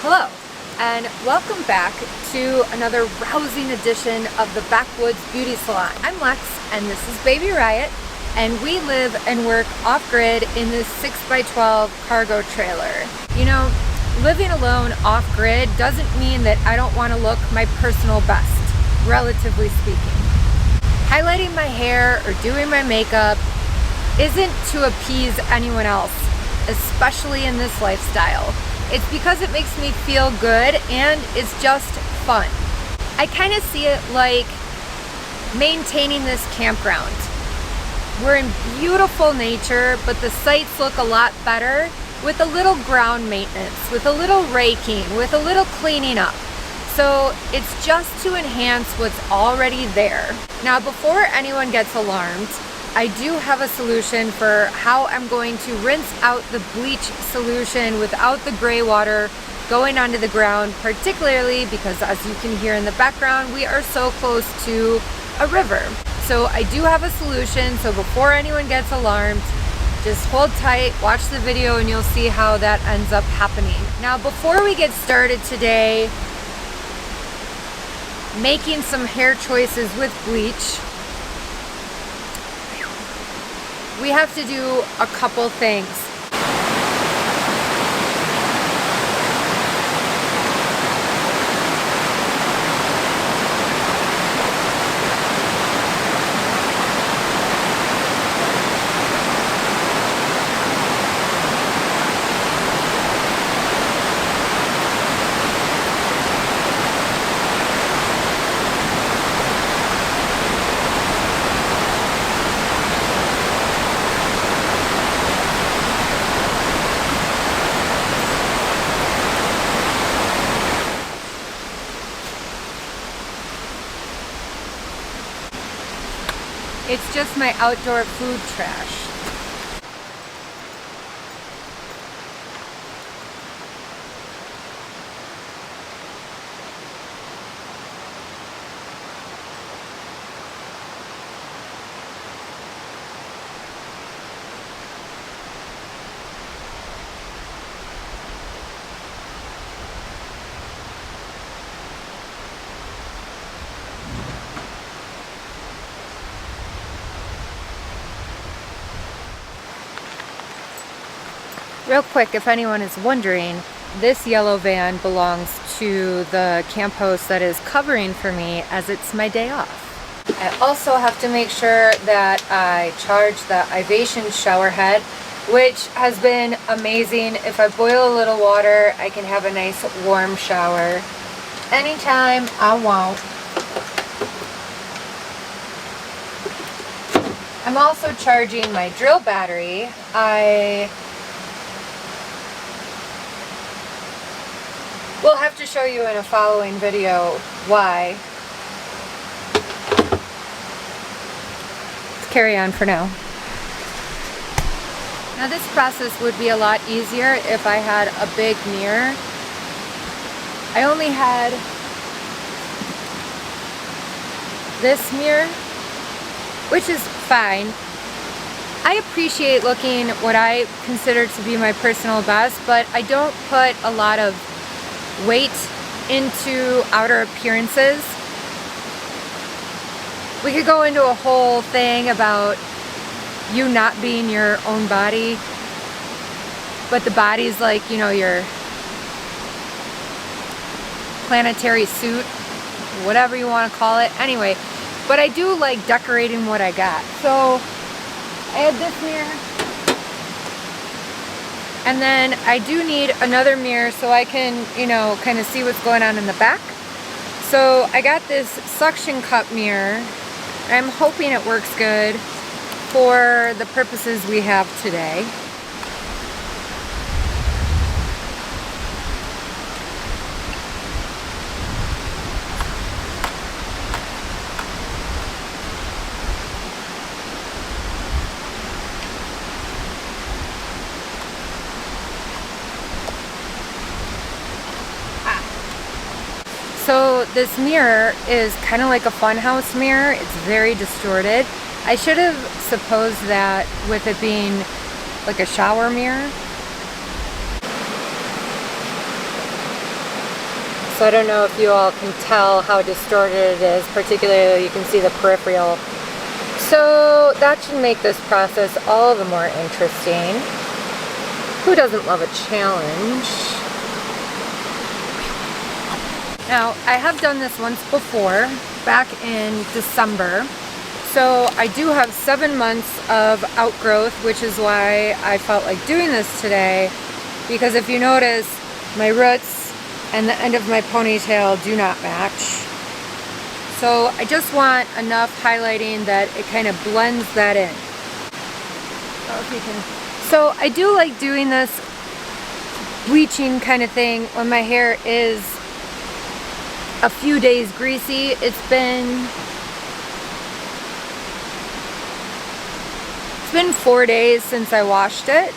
Hello, and welcome back to another rousing edition of the Backwoods Beauty Salon. I'm Lex, and this is Baby Riot, and we live and work off-grid in this 6x12 cargo trailer. You know, living alone off-grid doesn't mean that I don't want to look my personal best, relatively speaking. Highlighting my hair or doing my makeup isn't to appease anyone else, especially in this lifestyle. It's because it makes me feel good and it's just fun. I kind of see it like maintaining this campground. We're in beautiful nature, but the sites look a lot better with a little ground maintenance, with a little raking, with a little cleaning up. So it's just to enhance what's already there. Now, before anyone gets alarmed, I do have a solution for how I'm going to rinse out the bleach solution without the gray water going onto the ground, particularly because, as you can hear in the background, we are so close to a river. So I do have a solution, so before anyone gets alarmed, just hold tight, watch the video, and you'll see how that ends up happening. Now, before we get started today, making some hair choices with bleach, we have to do a couple things. It's just my outdoor food trash. Real quick, if anyone is wondering, this yellow van belongs to the camp host that is covering for me as it's my day off. I also have to make sure that I charge the Ivation shower head, which has been amazing. If I boil a little water, I can have a nice warm shower anytime I want. I'm also charging my drill battery. We'll have to show you in a following video why. Let's carry on for now. Now, this process would be a lot easier if I had a big mirror. I only had this mirror, which is fine. I appreciate looking what I consider to be my personal best, but I don't put a lot of weight into outer appearances. We could go into a whole thing about you not being your own body, but the body's like, you know, your planetary suit, whatever you want to call it. Anyway, but I do like decorating what I got. So I had this mirror. And then I do need another mirror so I can, you know, kind of see what's going on in the back. So I got this suction cup mirror. I'm hoping it works good for the purposes we have today. So this mirror is kind of like a funhouse mirror. It's very distorted. I should have supposed that with it being like a shower mirror. So I don't know if you all can tell how distorted it is, particularly you can see the peripheral. So that should make this process all the more interesting. Who doesn't love a challenge? Now, I have done this once before, back in December. So I do have 7 months of outgrowth, which is why I felt like doing this today. Because if you notice, my roots and the end of my ponytail do not match. So I just want enough highlighting that it kind of blends that in. So I do like doing this bleaching kind of thing when my hair is a few days greasy. It's been 4 days since I washed it.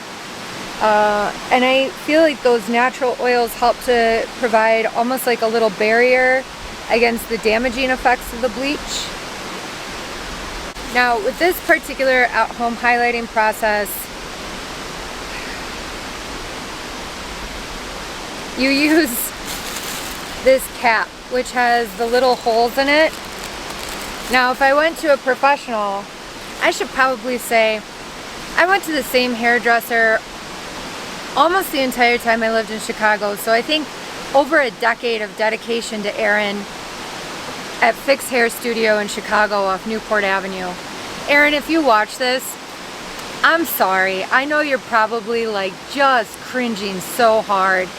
And I feel like those natural oils help to provide almost like a little barrier against the damaging effects of the bleach. Now, with this particular at-home highlighting process, you use this cap, which has the little holes in it. Now, if I went to a professional, I should probably say I went to the same hairdresser almost the entire time I lived in Chicago. So I think over a decade of dedication to Erin at Fix Hair Studio in Chicago off Newport Avenue. Erin, if you watch this, I'm sorry. I know you're probably like just cringing so hard.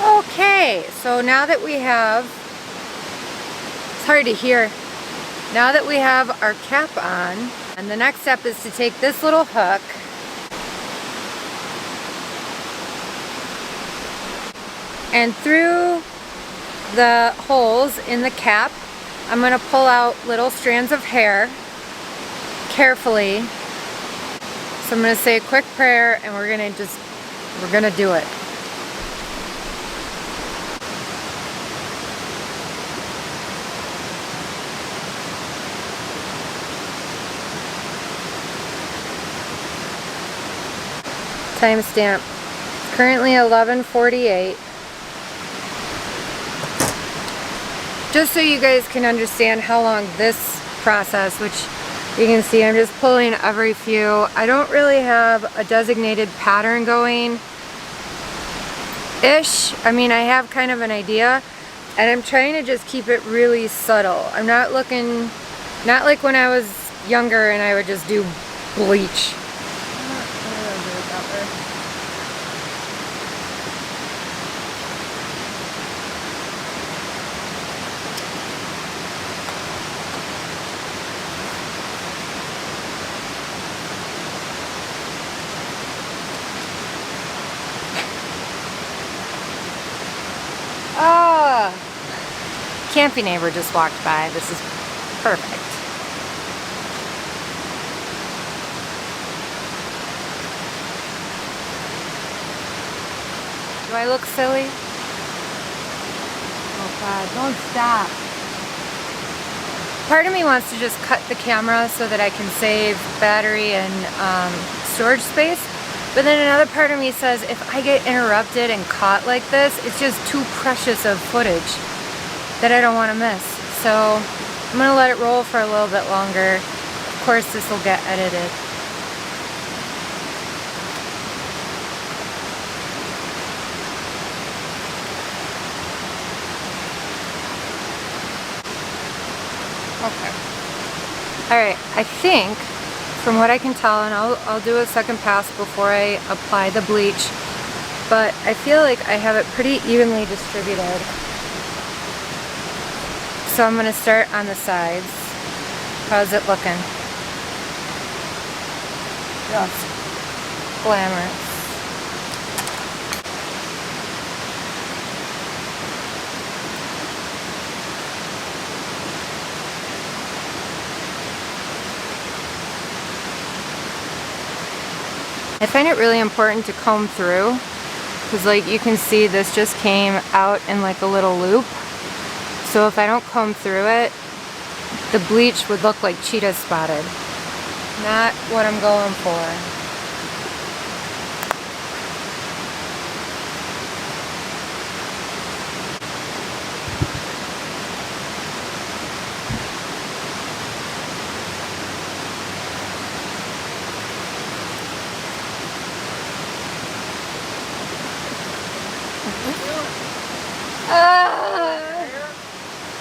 Okay, so now that we have, it's hard to hear, now that we have our cap on, and the next step is to take this little hook and through the holes in the cap, I'm going to pull out little strands of hair carefully. So I'm going to say a quick prayer and we're going to do it. Timestamp. Currently 11:48. Just so you guys can understand how long this process, which you can see I'm just pulling every few. I don't really have a designated pattern going ish. I mean, I have kind of an idea and I'm trying to just keep it really subtle. I'm not looking, not like when I was younger and I would just do bleach. Campy neighbor just walked by. This is perfect. Do I look silly? Oh God, don't stop. Part of me wants to just cut the camera so that I can save battery and storage space. But then another part of me says if I get interrupted and caught like this, it's just too precious of footage that I don't want to miss. So I'm going to let it roll for a little bit longer. Of course, this will get edited. Okay. Alright, I think, from what I can tell, and I'll do a second pass before I apply the bleach, but I feel like I have it pretty evenly distributed. So I'm going to start on the sides. How's it looking? Just glamorous. I find it really important to comb through because like you can see this just came out in like a little loop. So if I don't comb through it, the bleach would look like cheetah spotted. Not what I'm going for.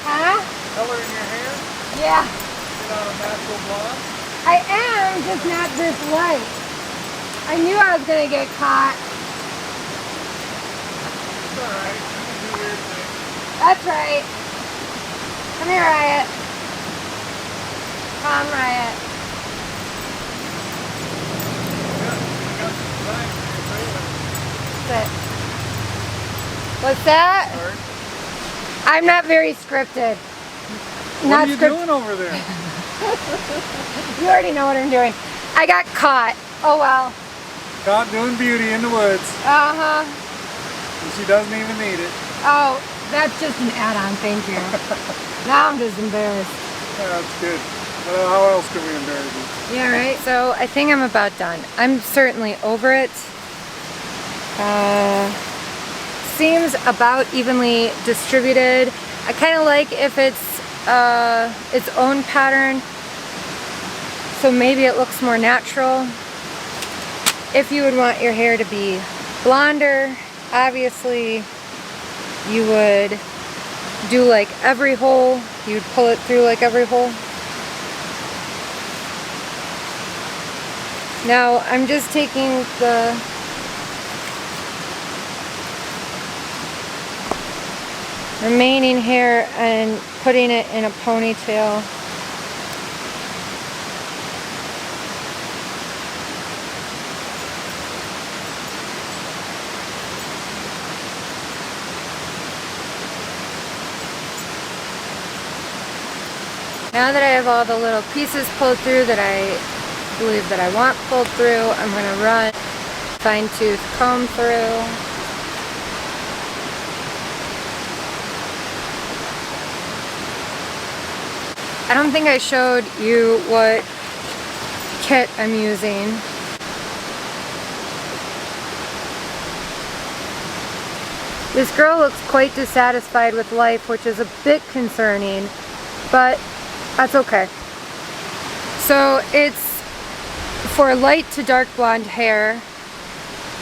Huh? Color in your hair? Yeah. You're not a natural blonde? I am, just not this light. I knew I was gonna get caught. It's alright. You can do weird things. That's right. Come here, Riot. Come, Riot. Yeah, you got some design for your trailer. Sit. What's that? Sorry. I'm not very scripted. What are you doing over there? You already know what I'm doing. I got caught. Oh well. Caught doing beauty in the woods. Uh-huh. And she doesn't even need it. Oh, that's just an add-on, thank you. Now I'm just embarrassed. Yeah, that's good. How else can we embarrass you? Yeah, right? So I think I'm about done. I'm certainly over it. Seems about evenly distributed. I kind of like if it's its own pattern, so maybe it looks more natural. If you would want your hair to be blonder, obviously you would do like every hole. You'd pull it through like every hole. Now I'm just taking the remaining hair and putting it in a ponytail. Now that I have all the little pieces pulled through that I believe that I want pulled through, I'm going to run fine-tooth comb through. I don't think I showed you what kit I'm using. This girl looks quite dissatisfied with life, which is a bit concerning, but that's okay. So it's for light to dark blonde hair,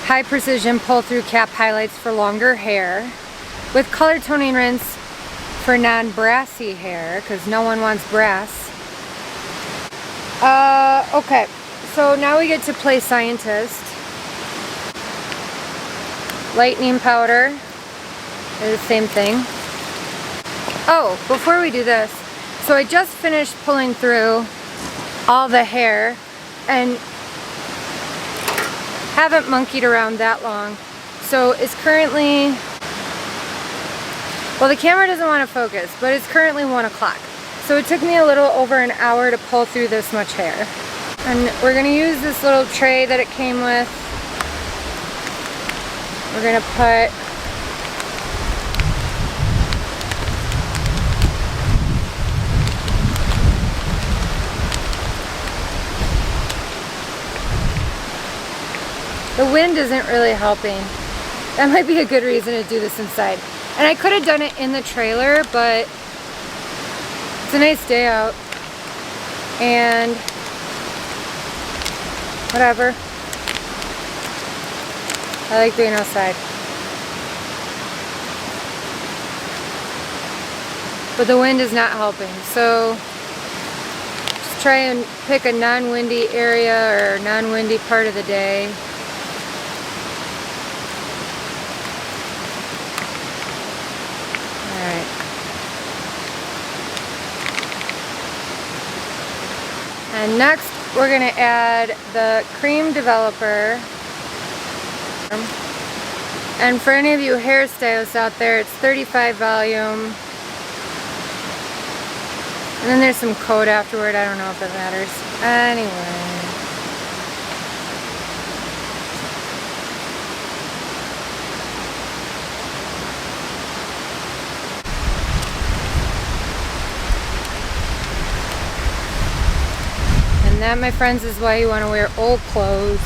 high precision pull through cap highlights for longer hair, with color toning rinse for non-brassy hair, because no one wants brass. Okay, so now we get to play scientist. Lightening powder, they're the same thing. Oh, before we do this, so I just finished pulling through all the hair and haven't monkeyed around that long. So it's currently, well, the camera doesn't want to focus, but it's currently 1 o'clock. So it took me a little over an hour to pull through this much hair. And we're gonna use this little tray that it came with. We're gonna put the wind isn't really helping. That might be a good reason to do this inside. And I could have done it in the trailer, but it's a nice day out. And whatever. I like being outside. But the wind is not helping. So just try and pick a non-windy area or non-windy part of the day. And next we're going to add the cream developer. And for any of you hairstylists out there, it's 35 volume. And then there's some code afterward. I don't know if it matters. Anyway. And that, my friends, is why you want to wear old clothes.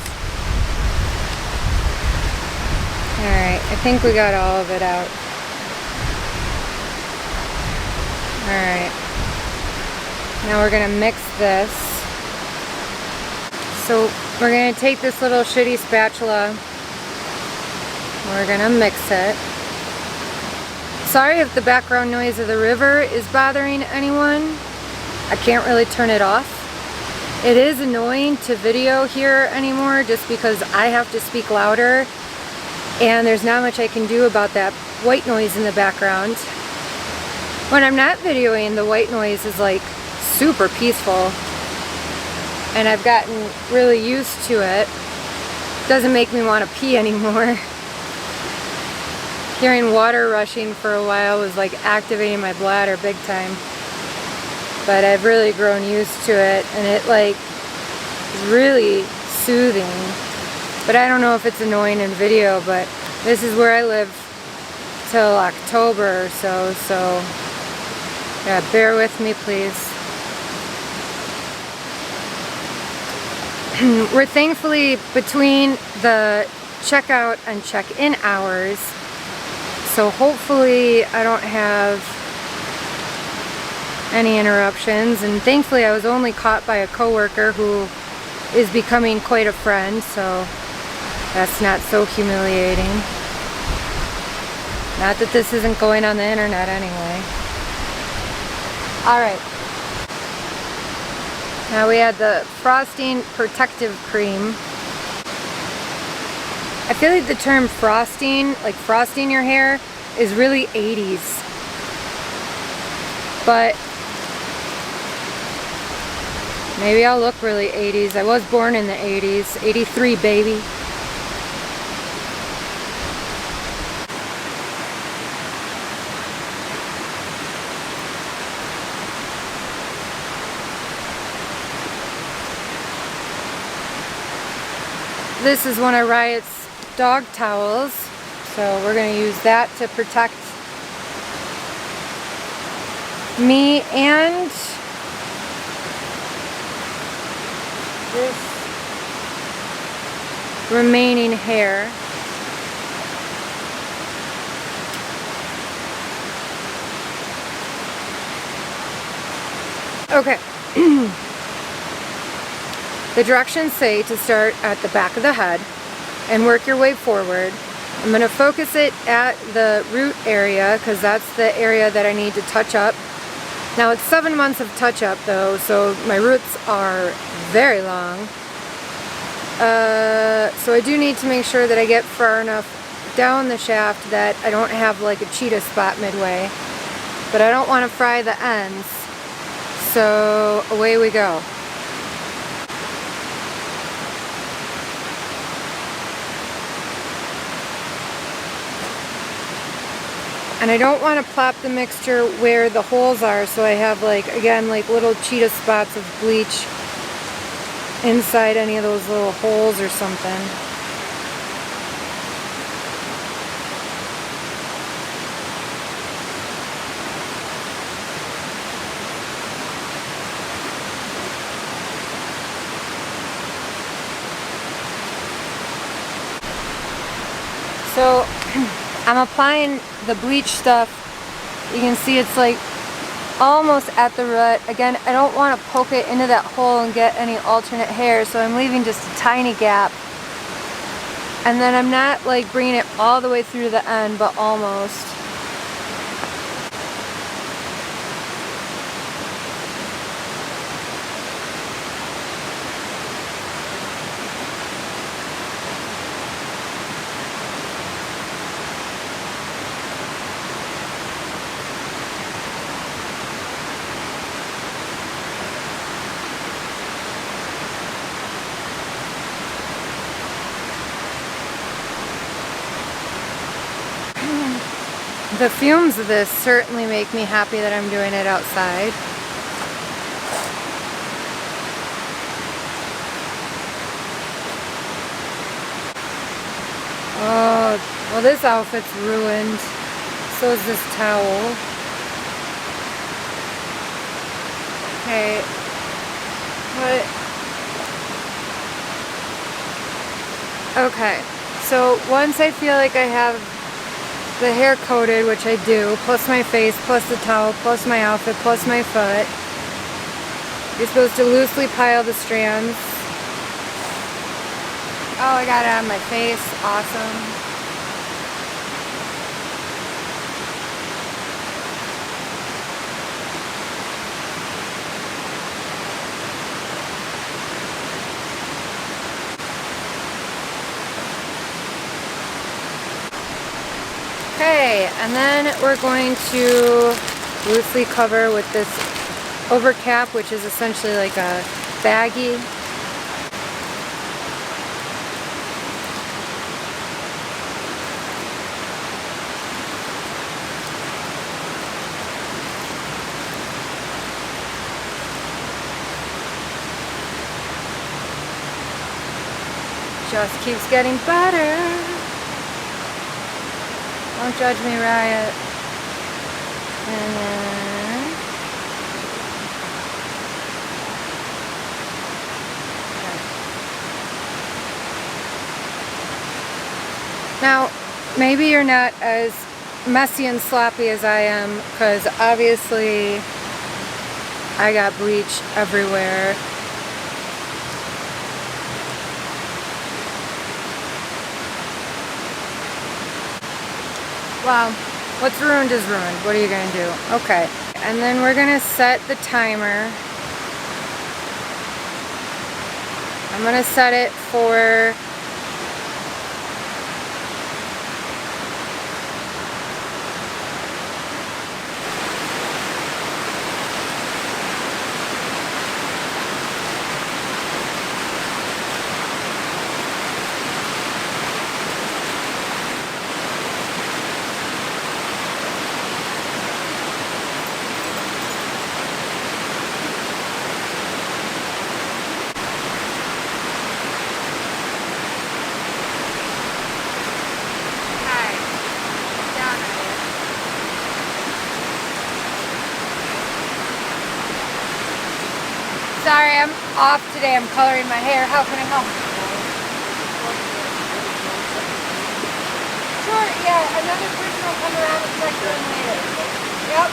Alright, I think we got all of it out. Alright. Now we're going to mix this. So we're going to take this little shitty spatula. We're going to mix it. Sorry if the background noise of the river is bothering anyone. I can't really turn it off. It is annoying to video here anymore just because I have to speak louder and there's not much I can do about that white noise in the background. When I'm not videoing, the white noise is like super peaceful and I've gotten really used to it. Doesn't make me want to pee anymore. Hearing water rushing for a while was like activating my bladder big time. But I've really grown used to it and it like is really soothing. But I don't know if it's annoying in video, but this is where I live till October or so, so yeah, bear with me please. We're thankfully between the checkout and check-in hours, so hopefully I don't have any interruptions, and thankfully I was only caught by a coworker who is becoming quite a friend, so that's not so humiliating. Not that this isn't going on the internet anyway. Alright. Now we add the frosting protective cream. I feel like the term frosting, like frosting your hair, is really 80s. But maybe I'll look really 80s. I was born in the 80s. 83, baby. This is one of Riot's dog towels, so we're going to use that to protect me and this remaining hair. Okay. The directions say to start at the back of the head and work your way forward. I'm going to focus it at the root area because that's the area that I need to touch up. Now it's 7 months of touch up though, so my roots are very long. So I do need to make sure that I get far enough down the shaft that I don't have like a cheetah spot midway. But I don't want to fry the ends. So away we go. And I don't want to plop the mixture where the holes are, so I have like, again, like little cheetah spots of bleach inside any of those little holes or something. So I'm applying the bleach stuff. You can see it's like almost at the root. Again, I don't want to poke it into that hole and get any alternate hair, so I'm leaving just a tiny gap. And then I'm not like bringing it all the way through the end, but almost. The fumes of this certainly make me happy that I'm doing it outside. Oh, well, this outfit's ruined. So is this towel. Okay. What? Okay, so once I feel like I have the hair coated, which I do, plus my face, plus the towel, plus my outfit, plus my foot, you're supposed to loosely pile the strands. Oh, I got it on my face. Awesome. Okay, and then we're going to loosely cover with this overcap, which is essentially like a baggie. Just keeps getting better. Don't judge me, Riot. And then... okay. Now, maybe you're not as messy and sloppy as I am, because obviously I got bleach everywhere. Well, what's ruined is ruined. What are you gonna do? Okay, and then we're gonna set the timer. I'm gonna set it for sorry, I'm off today. I'm coloring my hair. How can I help? Sure, yeah. Another person will come around and check you in later. Yep.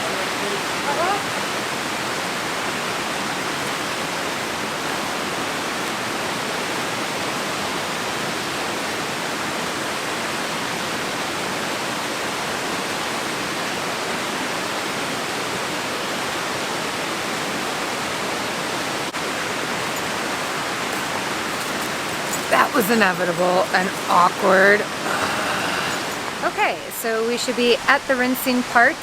That was inevitable and awkward. Okay, so we should be at the rinsing part,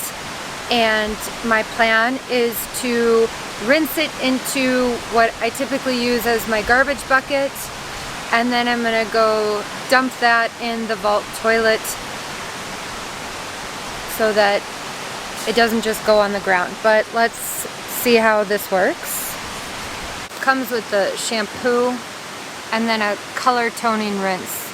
and my plan is to rinse it into what I typically use as my garbage bucket, and then I'm gonna go dump that in the vault toilet so that it doesn't just go on the ground. But let's see how this works. Comes with the shampoo and then a color toning rinse.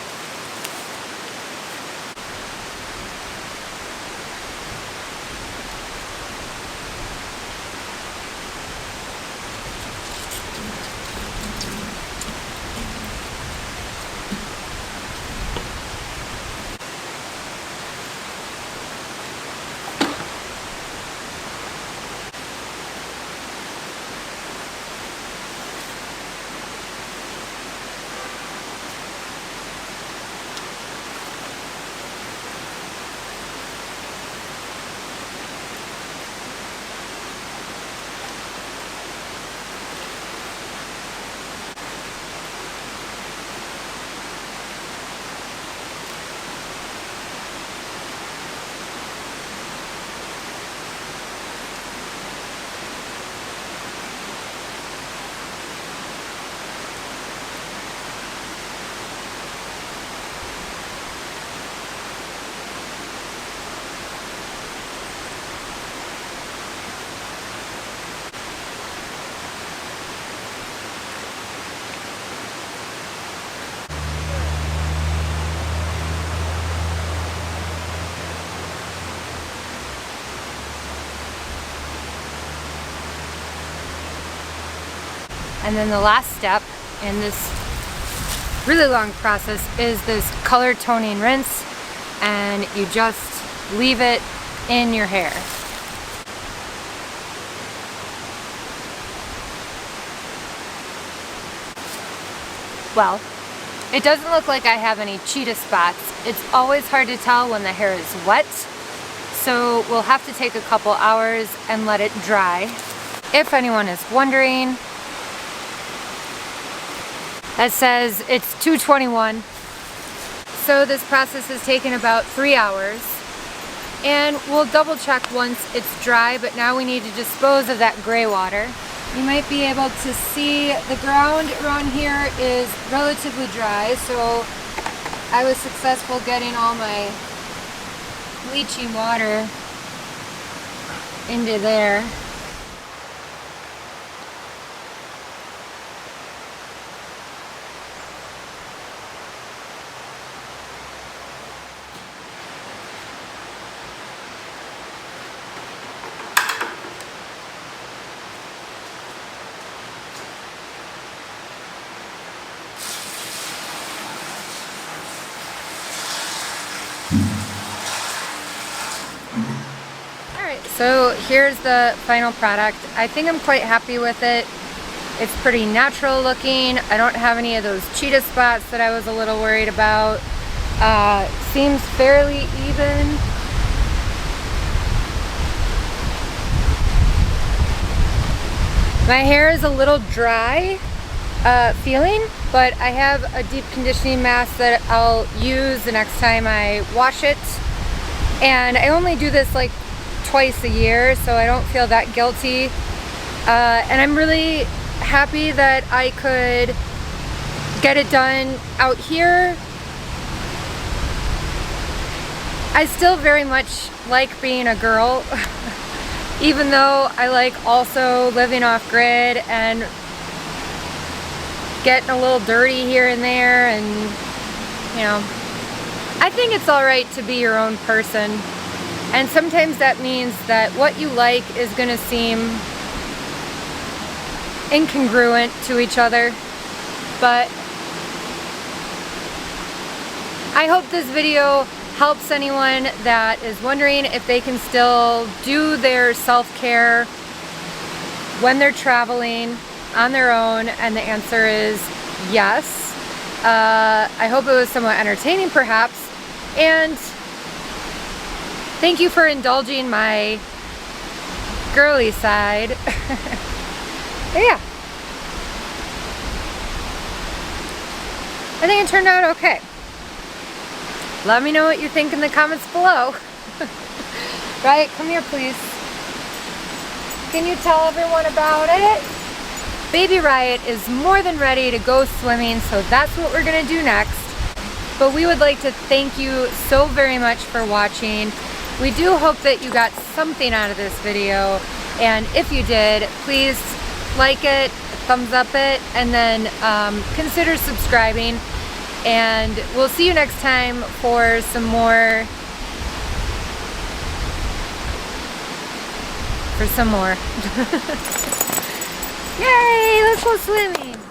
And then the last step in this really long process is this color toning rinse, and you just leave it in your hair. Well, it doesn't look like I have any cheetah spots. It's always hard to tell when the hair is wet, so we'll have to take a couple hours and let it dry. If anyone is wondering, that says it's 2:21. So this process has taken about 3 hours, and we'll double check once it's dry, but now we need to dispose of that gray water. You might be able to see the ground around here is relatively dry, so I was successful getting all my bleaching water into there. So here's the final product. I think I'm quite happy with it. It's pretty natural looking. I don't have any of those cheetah spots that I was a little worried about. Seems fairly even. My hair is a little dry feeling, but I have a deep conditioning mask that I'll use the next time I wash it. And I only do this like twice a year, so I don't feel that guilty. And I'm really happy that I could get it done out here. I still very much like being a girl, even though I like also living off grid and getting a little dirty here and there, and you know, I think it's alright to be your own person. And sometimes that means that what you like is going to seem incongruent to each other. But I hope this video helps anyone that is wondering if they can still do their self-care when they're traveling on their own, and the answer is yes. I hope it was somewhat entertaining perhaps, and thank you for indulging my girly side. Yeah. I think it turned out okay. Let me know what you think in the comments below. Riot, come here please. Can you tell everyone about it? Baby Riot is more than ready to go swimming, so that's what we're gonna do next. But we would like to thank you so very much for watching. We do hope that you got something out of this video, and if you did, please like it, thumbs up it, and then consider subscribing. And we'll see you next time for some more. Yay, let's go swimming!